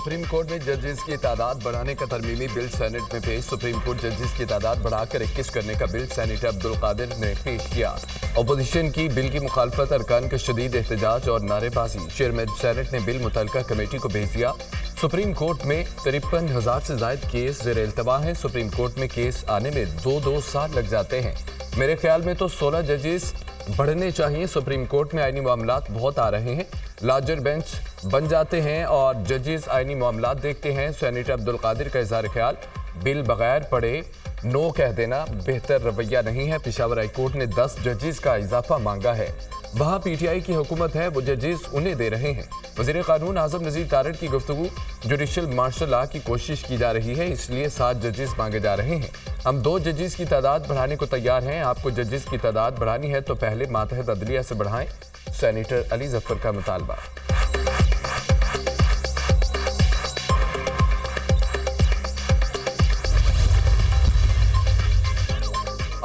Supreme court में जजेस की तादाद बढ़ाने का तरमीमी बिल सेनेट में पेश। सुप्रीम कोर्ट जजेस की तादाद बढ़ाकर 21 करने का बिल सेनेटर अब्दुल कादिर ने पेश किया। अपोजिशन की बिल की मुखालफत, अरकान का शदीद एहतजाज और नारेबाजी। चेयरमैन सेनेट ने बिल मुतल्लिका कमेटी को भेज दिया। सुप्रीम कोर्ट में 53,000 से ज्यादा केस ज़ेर इल्तवा हैं। सुप्रीम कोर्ट में केस आने में 2-2 साल लग जाते हैं। मेरे ख्याल में तो 16 जजेस बढ़ने चाहिए। सुप्रीम कोर्ट में आईनी मामलात बहुत आ रहे हैं, लार्जर बेंच बन जाते हैं और जजेस आईनी मामलात देखते हैं। सेनेटर अब्दुल कादिर का इज़हार ख्याल, बिल बगैर पढ़े नो कह देना बेहतर रवैया नहीं है। पेशावर हाई कोर्ट ने 10 जजेस का इजाफा मांगा है। वहाँ पीटीआई की हुकूमत है, वो जजेस उन्हें दे रहे हैं। वज़ीर कानून आज़म नज़ीर तारड़ की गुफ्तगू, जुडिशल मार्शल लॉ की कोशिश की जा रही है, इसलिए 7 जजेस मांगे जा रहे हैं। हम 2 जजेस की तादाद बढ़ाने को तैयार हैं। आपको जजेस की तादाद बढ़ानी है तो पहले मातहत अदलिया से बढ़ाएं। सेनेटर अली जफर का मुतालबा।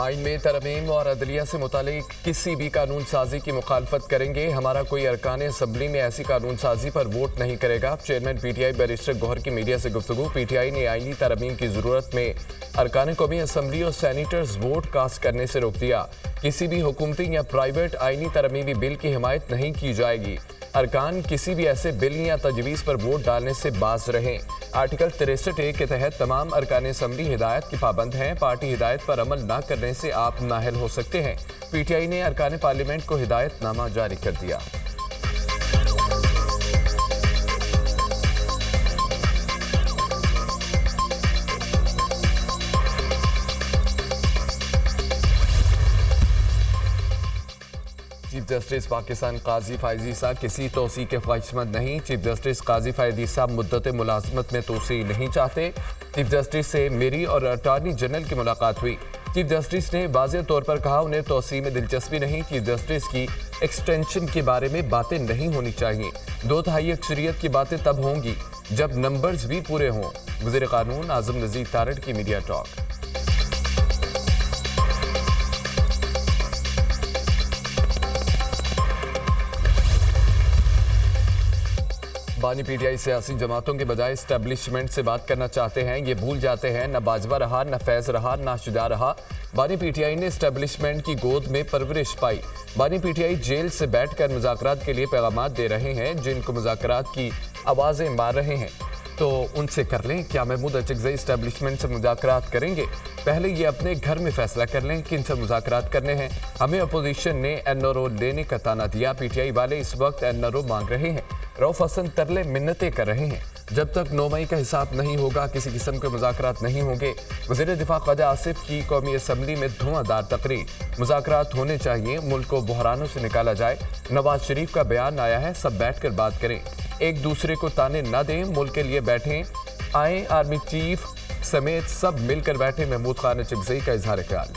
आइन में तरमीम और अदलिया से मुतालिक किसी भी कानून साजी की मुखालफत करेंगे। हमारा कोई अरकान असम्बली में ऐसी कानून साजी पर वोट नहीं करेगा। चेयरमैन पीटीआई बैरिस्टर गौहर की मीडिया से गुफ्तगू। पीटीआई ने आइनी तरमीम की जरूरत में अरकान कौमी असम्बली और सैनिटर्स वोट कास्ट करने से रोक दिया। किसी भी हुकूमती या प्राइवेट आइनी तरमीमी बिल की हिमायत नहीं की जाएगी। अरकान किसी भी ऐसे बिल या तजवीज़ पर वोट डालने से बाज रहें। आर्टिकल 63A के तहत तमाम अरकान असम्बली हिदायत की पाबंद हैं। पार्टी हिदायत पर अमल न करने से आप नाअहल हो सकते हैं। पीटीआई ने अरकान पार्लियामेंट को हिदायतनामा जारी कर दिया। चीफ जस्टिस पाकिस्तान काजी फायद ईसा किसी तोसी के ख्वाहिशमंद नहीं। चीफ जस्टिस काजी फायद ईसा मुद्दत मुलाजमत में तोसी नहीं चाहते। चीफ जस्टिस से मेरी और अटॉर्नी जनरल की मुलाकात हुई। चीफ जस्टिस ने वाज़ेह तौर पर कहा उन्हें तोसी में दिलचस्पी नहीं। चीफ जस्टिस की एक्सटेंशन के बारे में बातें नहीं होनी चाहिए। 2/3 अक्सरियत की बातें तब होंगी जब नंबर्स भी पूरे हों। वज़ीर कानून आज़म नज़ीर तारड़ की मीडिया टॉक। बानी पीटीआई सियासी जमातों के बजाय एस्टेब्लिशमेंट से बात करना चाहते हैं। ये भूल जाते हैं न बाजवा रहा, न फैज रहा, न शुजा रहा। बानी पीटीआई ने एस्टेब्लिशमेंट की गोद में परवरिश पाई। बानी पीटीआई जेल से बैठकर मुज़ाकरात के लिए पैगामात दे रहे हैं। जिनको मुज़ाकरात की आवाज़ें मार रहे हैं तो उनसे कर लें। क्या महमूद अचकज़ई एस्टेब्लिशमेंट से मुज़ाकरात करेंगे? पहले ये अपने घर में फैसला कर लें किन से मुज़ाकरात करने हैं। हमें अपोजिशन ने एनआरओ लेने का ताना दिया। पीटीआई वाले इस वक्त एनआरओ मांग रहे हैं। रऊफ हसन तरले मिन्नतें कर रहे हैं। जब तक 9 मई का हिसाब नहीं होगा किसी किस्म के मुज़ाकरात नहीं होंगे। वज़ीर दिफा ख्वाजा आसिफ की कौमी असम्बली में धुआंधार तकरीर। मुज़ाकरात होने चाहिए, मुल्क को बहरानों से निकाला जाए। नवाज शरीफ का बयान आया है, सब बैठकर बात करें, एक दूसरे को ताने न दें, मुल्क के लिए बैठें। आए आर्मी चीफ समेत सब मिलकर बैठे। महमूद खान अचकज़ई का इज़हार ख्याल।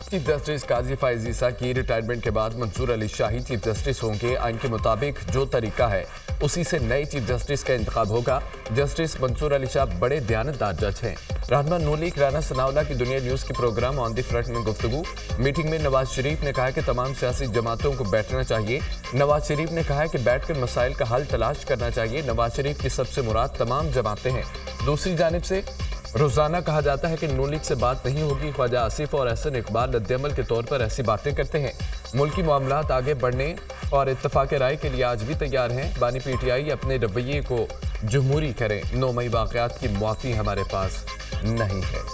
चीफ जस्टिस काजी फायद ईसा की रिटायरमेंट के बाद मंसूर अली शाही चीफ जस्टिस होंगे। आइन के मुताबिक जो तरीका है उसी से नए चीफ जस्टिस का इंतखाब होगा। जस्टिस मंसूर अली शाह बड़े दयानतदार जज हैं। रहनुमा नून लीग राना सनाउल्लाह की दुनिया न्यूज़ के प्रोग्राम ऑन द फ्रंट में गुफ्तगू। मीटिंग में नवाज शरीफ ने कहा कि तमाम सियासी जमातों को बैठना चाहिए। नवाज शरीफ ने कहा कि बैठकर मसाइल का हल तलाश करना चाहिए। नवाज शरीफ की सबसे मुराद तमाम जमातें हैं। दूसरी जानिब से रोजाना कहा जाता है कि नून लीग से बात नहीं होगी। ख्वाजा आसिफ और एहसन इकबाल रद्दअमल के तौर पर ऐसी बातें करते हैं। मुल्की मामलात आगे बढ़ने और इत्तफाक राय के लिए आज भी तैयार हैं। बानी पीटीआई अपने रवैये को जमहूरी करें। 9 मई वाक़यात की मुआफ़ी हमारे पास नहीं है।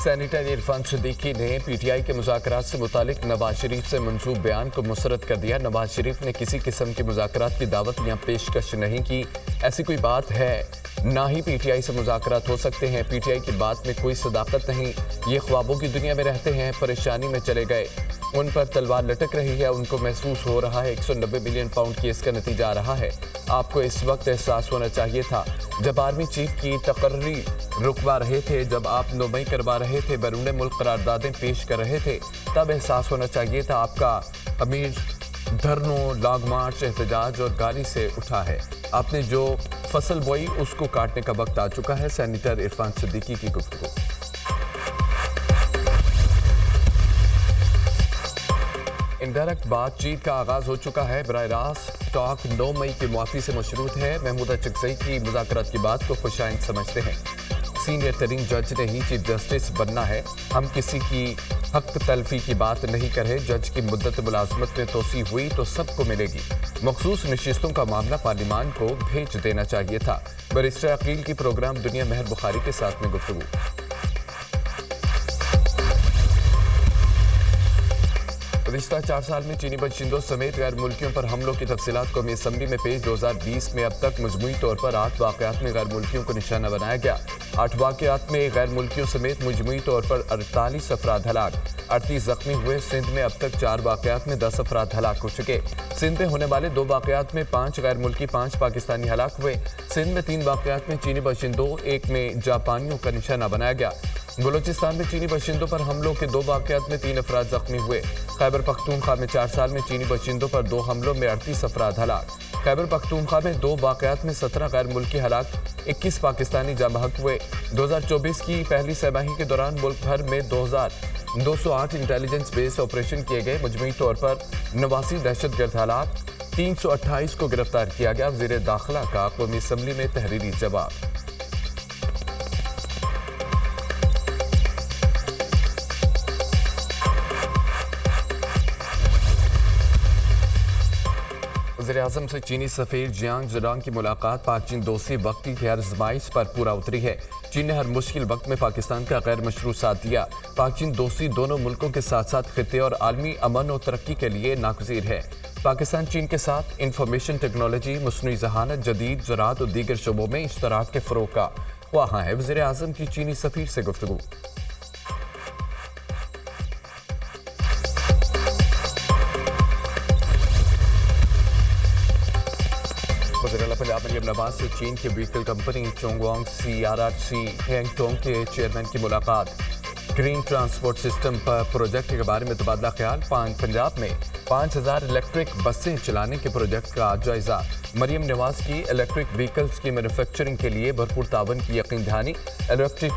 सेनेटर इरफान सिद्दीकी ने पीटीआई के मुज़ाकरात से मुतालिक नवाज शरीफ से मंसूब बयान को मुस्तरद कर दिया। नवाज शरीफ ने किसी किस्म के मुज़ाकरात की दावत या पेशकश नहीं की। ऐसी कोई बात है ना ही पीटीआई से मुज़ाकरात हो सकते हैं। पीटीआई की बात में कोई सदाकत नहीं। ये ख्वाबों की दुनिया में रहते हैं, परेशानी में चले गए। उन पर तलवार लटक रही है, उनको महसूस हो रहा है 190 मिलियन पाउंड की इसका नतीजा आ रहा है। आपको इस वक्त एहसास होना चाहिए था जब आर्मी चीफ की तकर्री रुकवा रहे थे, जब आप 9 मई करवा रहे थे, बैरून मुल्क करारदादें पेश कर रहे थे, तब एहसास होना चाहिए था। आपका अमीर धरनों, लॉन्ग मार्च, एहतजाज और गाली से उठा है। आपने जो फसल बोई उसको काटने का वक्त आ चुका है। सेनेटर इरफान सिद्दीकी की गुफ्तगू। इनडायरेक्ट बातचीत का आगाज हो चुका है। बराह रास्त टॉक 9 मई की मुआफ़ी से मशरूत है। महमूदा चकजई की मुज़ाकरात की बात को खुशाइंद समझते हैं। सीनियर तरीन जज ने ही चीफ जस्टिस बनना है। हम किसी की हक तलफी की बात नहीं कर रहे। जज की मुद्दत मुलाजमत में तोसी हुई तो सबको मिलेगी। मखसूस नशिस्तों का मामला पार्लिमान को भेज देना चाहिए था। बैरिस्टर अकील की प्रोग्राम दुनिया महर बुखारी के साथ में गुफ्तगू। पिछले 4 साल में चीनी बाशिंदों समेत गैर मुल्कियों पर हमलों की तफसीलात कौमी असम्बली में पेश। 2020 में अब तक मजमूई तौर पर 8 वाक़यात में गैर मुल्कियों को निशाना बनाया गया। 8 वाक़यात में गैर मुल्कियों समेत मजमूई तौर पर 48 अफराद हलाक, 38 जख्मी हुए। सिंध में अब तक 4 वाक़यात में 10 अफराद हलाक हो चुके। सिंध में होने वाले 2 वाक़यात में 5 गैर मुल्की, 5 पाकिस्तानी हलाक हुए। सिंध में 3 वाक़यात में चीनी बाशिंदों, 1 में जापानियों का निशाना बनाया गया। बलोचिस्तान में चीनी बाशिंदों पर हमलों के 2 वाक़यात में 3 अफराद जख्मी हुए। खैबर पख्तूनख्वा में 4 साल में चीनी बाशिंदों पर 2 हमलों में 38 अफराद हलाक। खैबर पख्तूनख्वा में 2 वाक़यात में 17 गैर मुल्की हलाक, 21 पाकिस्तानी जाँ बहक हुए। 2024 की पहली छमाही के दौरान मुल्क भर में 2208 इंटेलिजेंस बेस्ड ऑपरेशन किए गए। मजमूई तौर पर 89 दहशतगर्द हलाक, 328 को गिरफ्तार किया गया। वज़ीर दाखिला का कौमी असम्बली में तहरीरी जवाब। वज़ीर-ए-आज़म से चीनी सफ़ीर जियांग ज़ेरांग की मुलाकात। पाक चीन दोस्ती वक्ती की आज़माइश पर पूरा उतरी है। चीन ने हर मुश्किल वक्त में पाकिस्तान का गैर मशरू साथ दिया। पाक चीन दोस्ती दोनों मुल्कों के साथ साथ खित्ते और आलमी अमन और तरक्की के लिए नागज़ीर है। पाकिस्तान चीन के साथ इंफॉर्मेशन टेक्नोलॉजी, मसनूई ज़हानत, जदीद ज़राअत और दीगर शोबों में इश्तराक के फ़रोग़ का ख्वाहां है। वज़ीर-ए-आज़म की चीनी सफ़ीर से गुफ्तगू। वज़ीर-ए-आला पंजाब मरियम नवाज से चीन की व्हीकल कंपनी चोंगवांग CRRC हैंगटोंग के चेयरमैन की मुलाकात। ग्रीन ट्रांसपोर्ट सिस्टम पर प्रोजेक्ट के बारे में तबादला ख्याल। पंजाब में 5000 इलेक्ट्रिक बसें चलाने के प्रोजेक्ट का जायजा। मरियम नवाज की इलेक्ट्रिक व्हीकल्स की मैन्युफैक्चरिंग के लिए भरपूर तावन की यकीन दहानी। इलेक्ट्रिक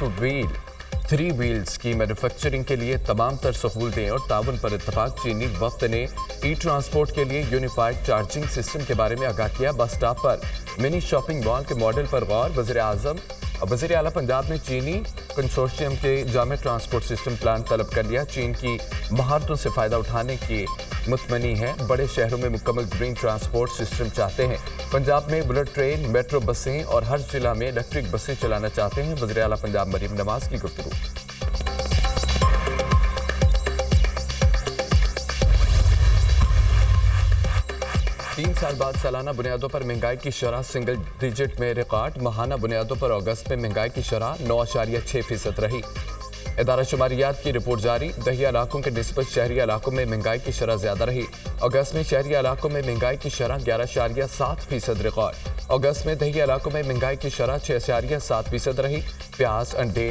3 व्हील्स की मैन्युफैक्चरिंग के लिए तमाम तर सहूलतें और तावन पर इत्तफाक। चीनी वक्त ने ई ट्रांसपोर्ट के लिए यूनिफाइड चार्जिंग सिस्टम के बारे में आगाह किया। बस स्टॉप पर मिनी शॉपिंग मॉल के मॉडल पर गौर। वज़ीर-ए-आज़म और वज़ीर-ए-आला पंजाब ने चीनी कंसोर्शियम के जामे ट्रांसपोर्ट सिस्टम प्लान तलब कर लिया। चीन की महारतों से फ़ायदा उठाने की मुतमनी है। बड़े शहरों में मुकम्मल ग्रीन ट्रांसपोर्ट सिस्टम चाहते हैं। पंजाब में बुलेट ट्रेन, मेट्रो बसें और हर जिला में इलेक्ट्रिक बसें चलाना चाहते हैं। वज़ीर-ए-आला पंजाब मरियम नवाज की गुफ्तगू। 3 साल बाद सालाना बुनियादों पर महंगाई की शरह सिंगल डिजिट में रिकॉर्ड। माहाना बुनियादों पर अगस्त में महंगाई की शरह 9.6% रही। इदारा शुमारियात की रिपोर्ट जारी। दहिया इलाकों के निस्बत शहरी इलाकों में महंगाई की शरह ज्यादा रही। अगस्त में शहरी इलाकों में महंगाई की शरह 11.7% रिकॉर्ड। अगस्त में दहिया इलाकों में महंगाई की शरह 6.7% रही। प्याज, अंडे,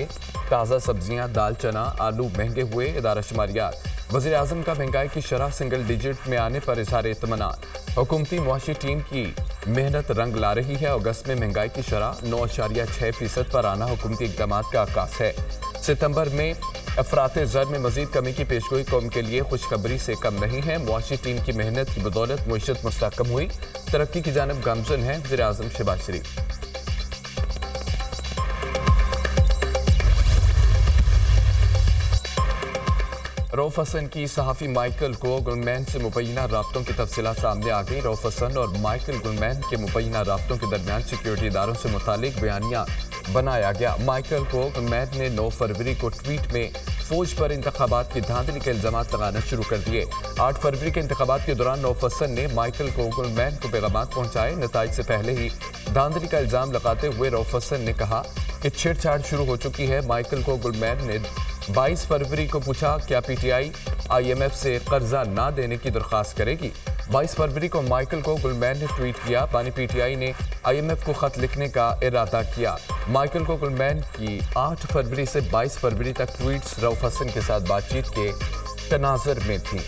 ताज़ा सब्जियां, दाल, चना, आलू महंगे हुए। इदारा शुमारियात। वज़ीर-ए-आज़म का महंगाई की शरह सिंगल डिजिट में आने पर इज़हार इत्मीनान। हुकूमती मुआशी टीम की मेहनत रंग ला रही है। अगस्त में महंगाई की शरह 9.6% पर आना हुकूमती इक़दाम का आगाज़ है। सितंबर में अफराते ज़र में मजीद कमी की पेशगोई कौम के लिए खुशखबरी से कम नहीं है। मुआशी टीम की मेहनत की बदौलत मईशत मुस्तहकम हुई। तरक्की की जानब गामज़न है वज़ीर-ए-आज़म शहबाज शरीफ। रऊफ हसन की सहाफ़ी माइकल को गुलमैन से मुबैना राब्तों की तफसीलात सामने आ गई। रऊफ हसन और माइकल गुलमैन के मुबैना राब्तों के दरमियान सिक्योरिटी इदारों से मुतालिक बयानिया बनाया गया। माइकल को गुलमैन ने 9 फरवरी को ट्वीट में फौज पर इंतखाबात की धांधली के इल्जामात लगाना शुरू कर दिए। 8 फरवरी के इंतखाबात के दौरान रऊफ हसन ने माइकल को गुलमैन को पैगामात पहुंचाए। नताइज से पहले ही धांधली का इल्जाम लगाते हुए रऊफ हसन ने कहा कि छेड़छाड़ शुरू हो चुकी है। माइकल को गुलमैन ने 22 फरवरी को पूछा क्या पीटीआई IMF से कर्जा ना देने की दरख्वास्त करेगी। 22 फरवरी को माइकल को गुलमैन ने ट्वीट किया पानी पीटीआई ने IMF को खत लिखने का इरादा किया। माइकल को गुलमैन की 8 फरवरी से 22 फरवरी तक ट्वीट्स रऊफ हसन के साथ बातचीत के तनाज़र में थी।